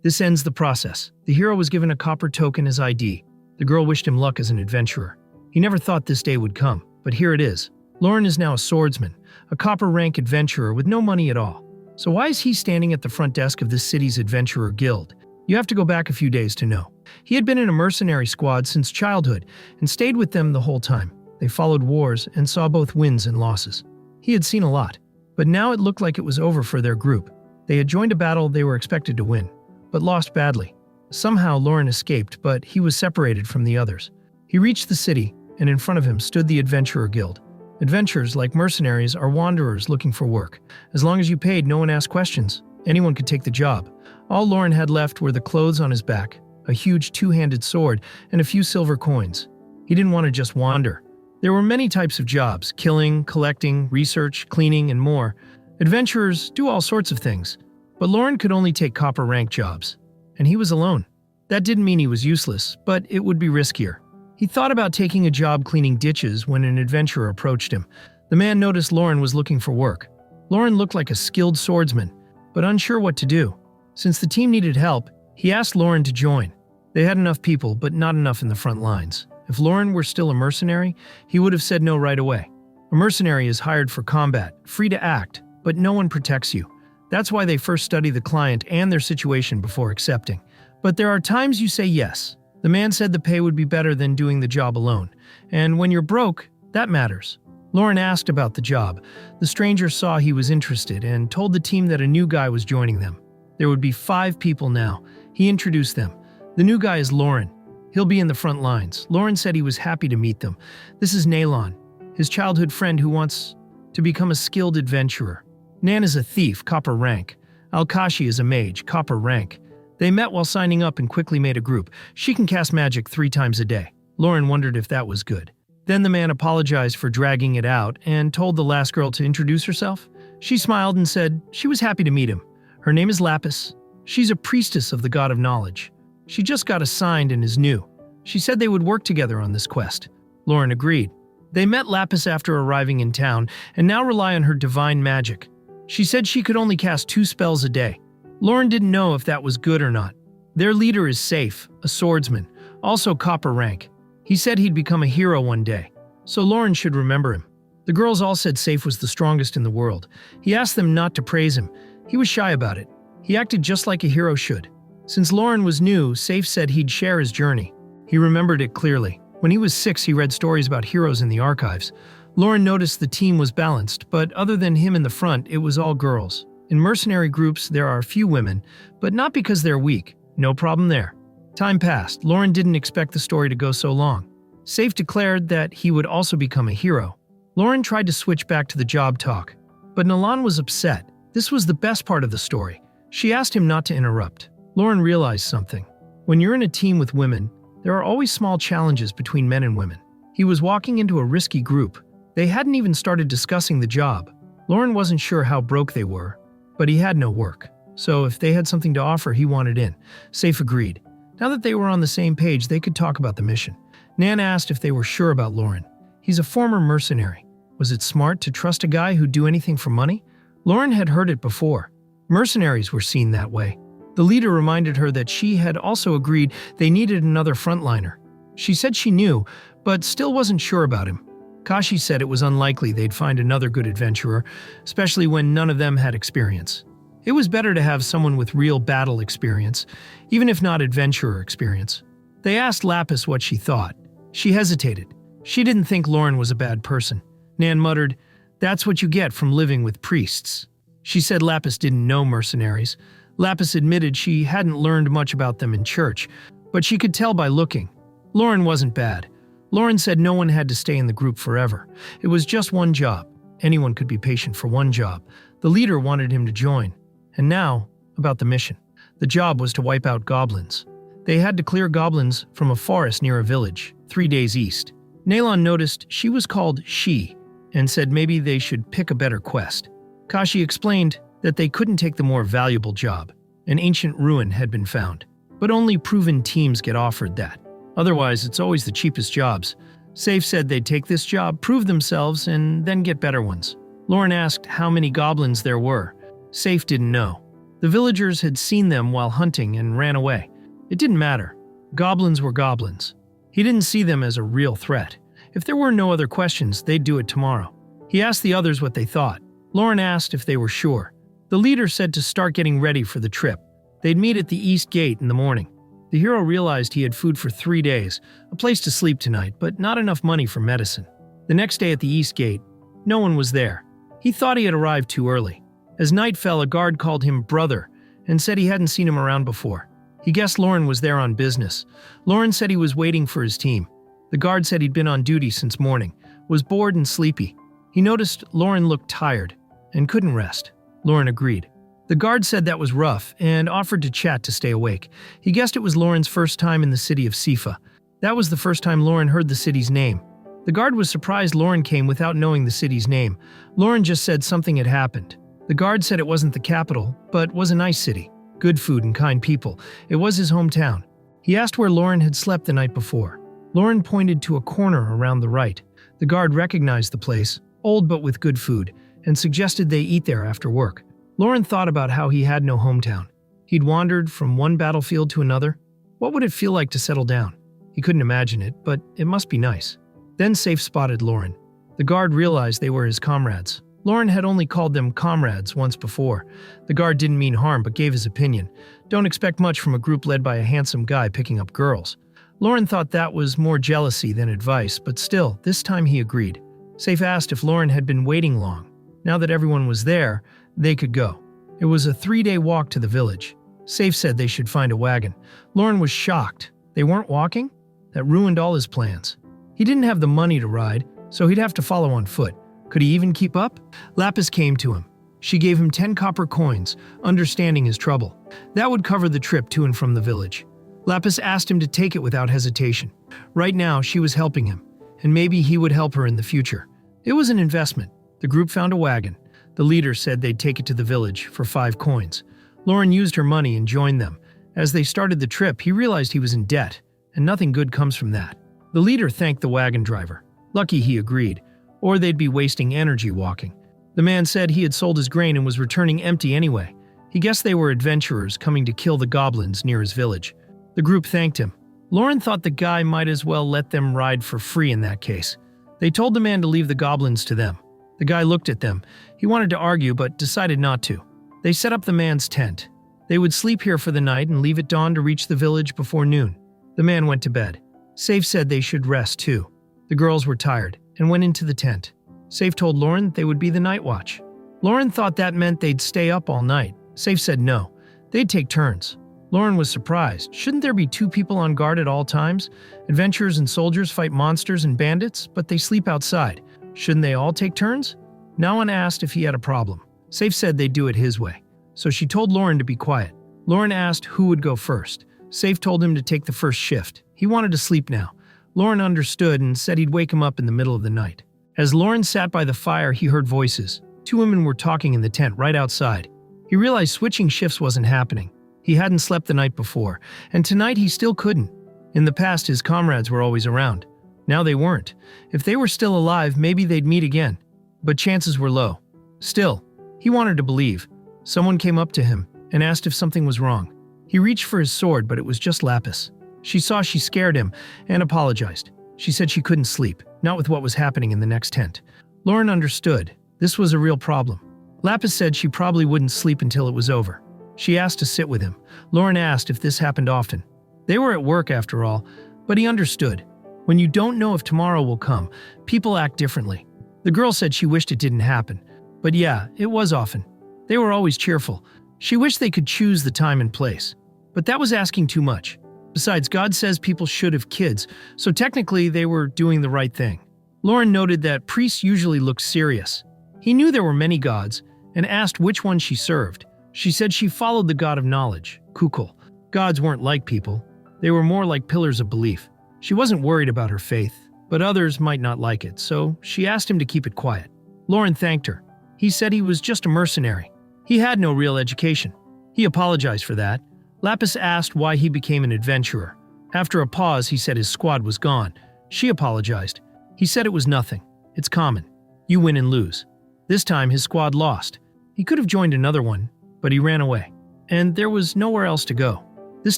This ends the process. The hero was given a copper token as ID. The girl wished him luck as an adventurer. He never thought this day would come, but here it is. Lauren is now a swordsman, a copper rank adventurer with no money at all. So why is he standing at the front desk of this city's adventurer guild? You have to go back a few days to know. He had been in a mercenary squad since childhood and stayed with them the whole time. They followed wars and saw both wins and losses. He had seen a lot, but now it looked like it was over for their group. They had joined a battle they were expected to win, but lost badly. Somehow Lauren escaped, but he was separated from the others. He reached the city, and in front of him stood the Adventurer Guild. Adventurers, like mercenaries, are wanderers looking for work. As long as you paid, no one asked questions. Anyone could take the job. All Lauren had left were the clothes on his back, a huge two-handed sword, and a few silver coins. He didn't want to just wander. There were many types of jobs: killing, collecting, research, cleaning, and more. Adventurers do all sorts of things, but Lauren could only take copper rank jobs. And he was alone. That didn't mean he was useless, but it would be riskier. He thought about taking a job cleaning ditches when an adventurer approached him. The man noticed Lauren was looking for work. Lauren looked like a skilled swordsman, but unsure what to do. Since the team needed help, he asked Lauren to join. They had enough people, but not enough in the front lines. If Lauren were still a mercenary, he would have said no right away. A mercenary is hired for combat, free to act, but no one protects you. That's why they first study the client and their situation before accepting. But there are times you say yes. The man said the pay would be better than doing the job alone. And when you're broke, that matters. Lauren asked about the job. The stranger saw he was interested and told the team that a new guy was joining them. There would be 5 people now. He introduced them. The new guy is Lauren. He'll be in the front lines. Lauren said he was happy to meet them. This is Nalon, his childhood friend who wants to become a skilled adventurer. Nan is a thief, copper rank. Alkashi is a mage, copper rank. They met while signing up and quickly made a group. She can cast magic 3 times a day. Lauren wondered if that was good. Then the man apologized for dragging it out and told the last girl to introduce herself. She smiled and said she was happy to meet him. Her name is Lapis. She's a priestess of the god of knowledge. She just got assigned and is new. She said they would work together on this quest. Lauren agreed. They met Lapis after arriving in town and now rely on her divine magic. She said she could only cast 2 spells a day. Lauren didn't know if that was good or not. Their leader is Safe, a swordsman, also copper rank. He said he'd become a hero one day, so Lauren should remember him. The girls all said Safe was the strongest in the world. He asked them not to praise him. He was shy about it. He acted just like a hero should. Since Lauren was new, Safe said he'd share his journey. He remembered it clearly. When he was 6, he read stories about heroes in the archives. Lauren noticed the team was balanced, but other than him in the front, it was all girls. In mercenary groups, there are a few women, but not because they're weak. No problem there. Time passed. Lauren didn't expect the story to go so long. Safe declared that he would also become a hero. Lauren tried to switch back to the job talk, but Nalan was upset. This was the best part of the story. She asked him not to interrupt. Lauren realized something. When you're in a team with women, there are always small challenges between men and women. He was walking into a risky group. They hadn't even started discussing the job. Lauren wasn't sure how broke they were, but he had no work. So if they had something to offer, he wanted in. Safe agreed. Now that they were on the same page, they could talk about the mission. Nan asked if they were sure about Lauren. He's a former mercenary. Was it smart to trust a guy who'd do anything for money? Lauren had heard it before. Mercenaries were seen that way. The leader reminded her that she had also agreed they needed another frontliner. She said she knew, but still wasn't sure about him. Kashi said it was unlikely they'd find another good adventurer, especially when none of them had experience. It was better to have someone with real battle experience, even if not adventurer experience. They asked Lapis what she thought. She hesitated. She didn't think Lauren was a bad person. Nan muttered, "That's what you get from living with priests." She said Lapis didn't know mercenaries. Lapis admitted she hadn't learned much about them in church, but she could tell by looking. Lauren wasn't bad. Lauren said no one had to stay in the group forever. It was just one job. Anyone could be patient for one job. The leader wanted him to join. And now, about the mission. The job was to wipe out goblins. They had to clear goblins from a forest near a village, 3 days east. Nalon noticed she was called She, and said maybe they should pick a better quest. Kashi explained that they couldn't take the more valuable job. An ancient ruin had been found, but only proven teams get offered that. Otherwise, it's always the cheapest jobs. Safe said they'd take this job, prove themselves, and then get better ones. Lauren asked how many goblins there were. Safe didn't know. The villagers had seen them while hunting and ran away. It didn't matter. Goblins were goblins. He didn't see them as a real threat. If there were no other questions, they'd do it tomorrow. He asked the others what they thought. Lauren asked if they were sure. The leader said to start getting ready for the trip. They'd meet at the east gate in the morning. The hero realized he had food for 3 days, a place to sleep tonight, but not enough money for medicine. The next day at the east gate, no one was there. He thought he had arrived too early. As night fell, a guard called him brother and said he hadn't seen him around before. He guessed Lauren was there on business. Lauren said he was waiting for his team. The guard said he'd been on duty since morning, was bored and sleepy. He noticed Lauren looked tired and couldn't rest. Lauren agreed. The guard said that was rough and offered to chat to stay awake. He guessed it was Lauren's first time in the city of Sifa. That was the first time Lauren heard the city's name. The guard was surprised Lauren came without knowing the city's name. Lauren just said something had happened. The guard said it wasn't the capital, but was a nice city. Good food and kind people. It was his hometown. He asked where Lauren had slept the night before. Lauren pointed to a corner around the right. The guard recognized the place, old but with good food, and suggested they eat there after work. Lauren thought about how he had no hometown. He'd wandered from one battlefield to another. What would it feel like to settle down? He couldn't imagine it, but it must be nice. Then Safe spotted Lauren. The guard realized they were his comrades. Lauren had only called them comrades once before. The guard didn't mean harm but gave his opinion. Don't expect much from a group led by a handsome guy picking up girls. Lauren thought that was more jealousy than advice, but still, this time he agreed. Safe asked if Lauren had been waiting long. Now that everyone was there, they could go. It was a 3-day walk to the village. Safe said they should find a wagon. Lauren was shocked. They weren't walking? That ruined all his plans. He didn't have the money to ride, so he'd have to follow on foot. Could he even keep up? Lapis came to him. She gave him 10 copper coins, understanding his trouble. That would cover the trip to and from the village. Lapis asked him to take it without hesitation. Right now, she was helping him, and maybe he would help her in the future. It was an investment. The group found a wagon. The leader said they'd take it to the village for 5 coins. Lauren used her money and joined them. As they started the trip, he realized he was in debt, and nothing good comes from that. The leader thanked the wagon driver. Lucky he agreed, or they'd be wasting energy walking. The man said he had sold his grain and was returning empty anyway. He guessed they were adventurers coming to kill the goblins near his village. The group thanked him. Lauren thought the guy might as well let them ride for free in that case. They told the man to leave the goblins to them. The guy looked at them. He wanted to argue but decided not to. They set up the man's tent. They would sleep here for the night and leave at dawn to reach the village before noon. The man went to bed. Safe said they should rest too. The girls were tired and went into the tent. Safe told Lauren they would be the night watch. Lauren thought that meant they'd stay up all night. Safe said no. They'd take turns. Lauren was surprised. Shouldn't there be 2 people on guard at all times? Adventurers and soldiers fight monsters and bandits, but they sleep outside. Shouldn't they all take turns? No one asked if he had a problem. Safe said they'd do it his way. So she told Lauren to be quiet. Lauren asked who would go first. Safe told him to take the first shift. He wanted to sleep now. Lauren understood and said he'd wake him up in the middle of the night. As Lauren sat by the fire, he heard voices. 2 women were talking in the tent right outside. He realized switching shifts wasn't happening. He hadn't slept the night before, and tonight he still couldn't. In the past, his comrades were always around. Now they weren't. If they were still alive, maybe they'd meet again. But chances were low. Still, he wanted to believe. Someone came up to him and asked if something was wrong. He reached for his sword, but it was just Lapis. She saw she scared him and apologized. She said she couldn't sleep, not with what was happening in the next tent. Lauren understood. This was a real problem. Lapis said she probably wouldn't sleep until it was over. She asked to sit with him. Lauren asked if this happened often. They were at work after all, but he understood. When you don't know if tomorrow will come, people act differently. The girl said she wished it didn't happen. But yeah, it was often. They were always cheerful. She wished they could choose the time and place. But that was asking too much. Besides, God says people should have kids, so technically they were doing the right thing. Lauren noted that priests usually looked serious. He knew there were many gods, and asked which one she served. She said she followed the god of knowledge, Kukul. Gods weren't like people. They were more like pillars of belief. She wasn't worried about her faith, but others might not like it, so she asked him to keep it quiet. Lauren thanked her. He said he was just a mercenary. He had no real education. He apologized for that. Lapis asked why he became an adventurer. After a pause, he said his squad was gone. She apologized. He said it was nothing. It's common. You win and lose. This time, his squad lost. He could have joined another one, but he ran away. and there was nowhere else to go. This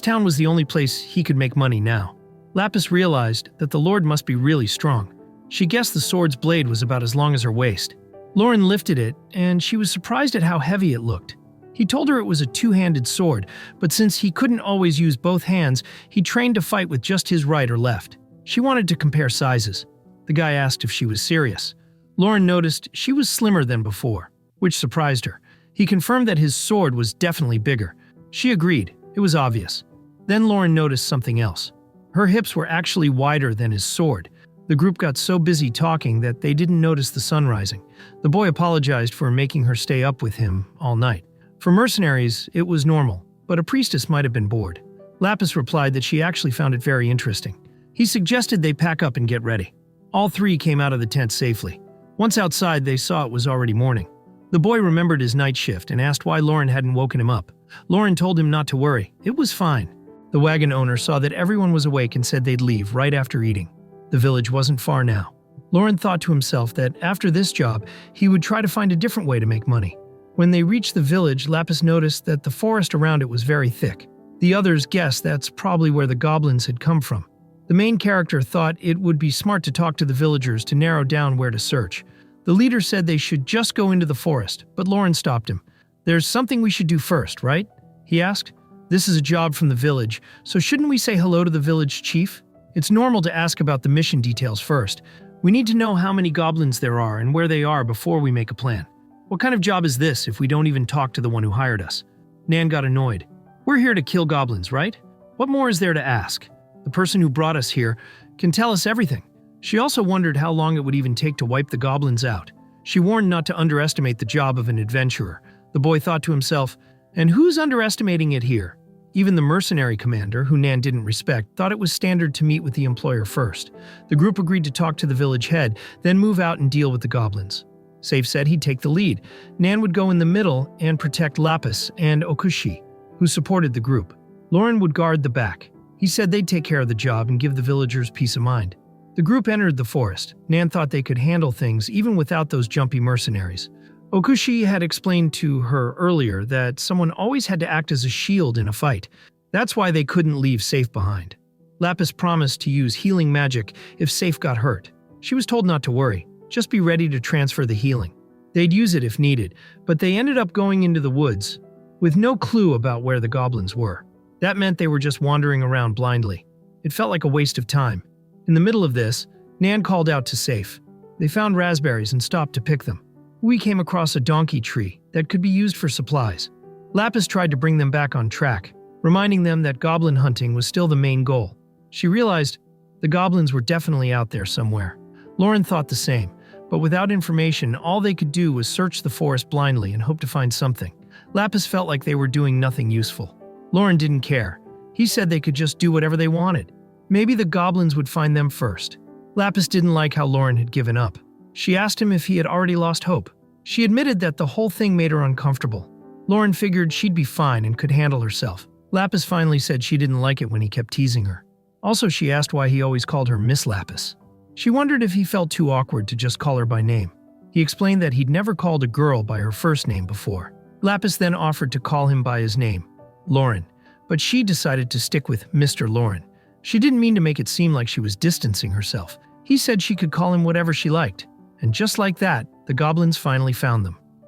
town was the only place he could make money now. Lapis realized that the Lord must be really strong. She guessed the sword's blade was about as long as her waist. Lauren lifted it, and she was surprised at how heavy it looked. He told her it was a two-handed sword, but since he couldn't always use both hands, he trained to fight with just his right or left. She wanted to compare sizes. The guy asked if she was serious. Lauren noticed she was slimmer than before, which surprised her. He confirmed that his sword was definitely bigger. She agreed. It was obvious. Then Lauren noticed something else. Her hips were actually wider than his sword. The group got so busy talking that they didn't notice the sun rising. The boy apologized for making her stay up with him all night. For mercenaries, it was normal, but a priestess might have been bored. Lapis replied that she actually found it very interesting. He suggested they pack up and get ready. All three came out of the tent safely. Once outside, they saw it was already morning. The boy remembered his night shift and asked why Lauren hadn't woken him up. Lauren told him not to worry. It was fine. The wagon owner saw that everyone was awake and said they'd leave right after eating. The village wasn't far now. Lauren thought to himself that after this job, he would try to find a different way to make money. When they reached the village, Lapis noticed that the forest around it was very thick. The others guessed that's probably where the goblins had come from. The main character thought it would be smart to talk to the villagers to narrow down where to search. The leader said they should just go into the forest, but Lauren stopped him. "There's something we should do first, right?" he asked. "This is a job from the village, so shouldn't we say hello to the village chief? It's normal to ask about the mission details first. We need to know how many goblins there are and where they are before we make a plan. What kind of job is this if we don't even talk to the one who hired us?" Nan got annoyed. "We're here to kill goblins, right? What more is there to ask? The person who brought us here can tell us everything." She also wondered how long it would even take to wipe the goblins out. She warned not to underestimate the job of an adventurer. The boy thought to himself, and who's underestimating it here? Even the mercenary commander, who Nan didn't respect, thought it was standard to meet with the employer first. The group agreed to talk to the village head, then move out and deal with the goblins. Safe said he'd take the lead. Nan would go in the middle and protect Lapis and Okushi, who supported the group. Lauren would guard the back. He said they'd take care of the job and give the villagers peace of mind. The group entered the forest. Nan thought they could handle things even without those jumpy mercenaries. Okushi had explained to her earlier that someone always had to act as a shield in a fight. That's why they couldn't leave Safe behind. Lapis promised to use healing magic if Safe got hurt. She was told not to worry, just be ready to transfer the healing. They'd use it if needed, but they ended up going into the woods with no clue about where the goblins were. That meant they were just wandering around blindly. It felt like a waste of time. In the middle of this, Nan called out to Safe. They found raspberries and stopped to pick them. We came across a donkey tree that could be used for supplies. Lapis tried to bring them back on track, reminding them that goblin hunting was still the main goal. She realized the goblins were definitely out there somewhere. Lauren thought the same, but without information, all they could do was search the forest blindly and hope to find something. Lapis felt like they were doing nothing useful. Lauren didn't care. He said they could just do whatever they wanted. Maybe the goblins would find them first. Lapis didn't like how Lauren had given up. She asked him if he had already lost hope. She admitted that the whole thing made her uncomfortable. Lauren figured she'd be fine and could handle herself. Lapis finally said she didn't like it when he kept teasing her. Also, she asked why he always called her Miss Lapis. She wondered if he felt too awkward to just call her by name. He explained that he'd never called a girl by her first name before. Lapis then offered to call him by his name, Lauren, but she decided to stick with Mr. Lauren. She didn't mean to make it seem like she was distancing herself. He said she could call him whatever she liked. And just like that, the goblins finally found them.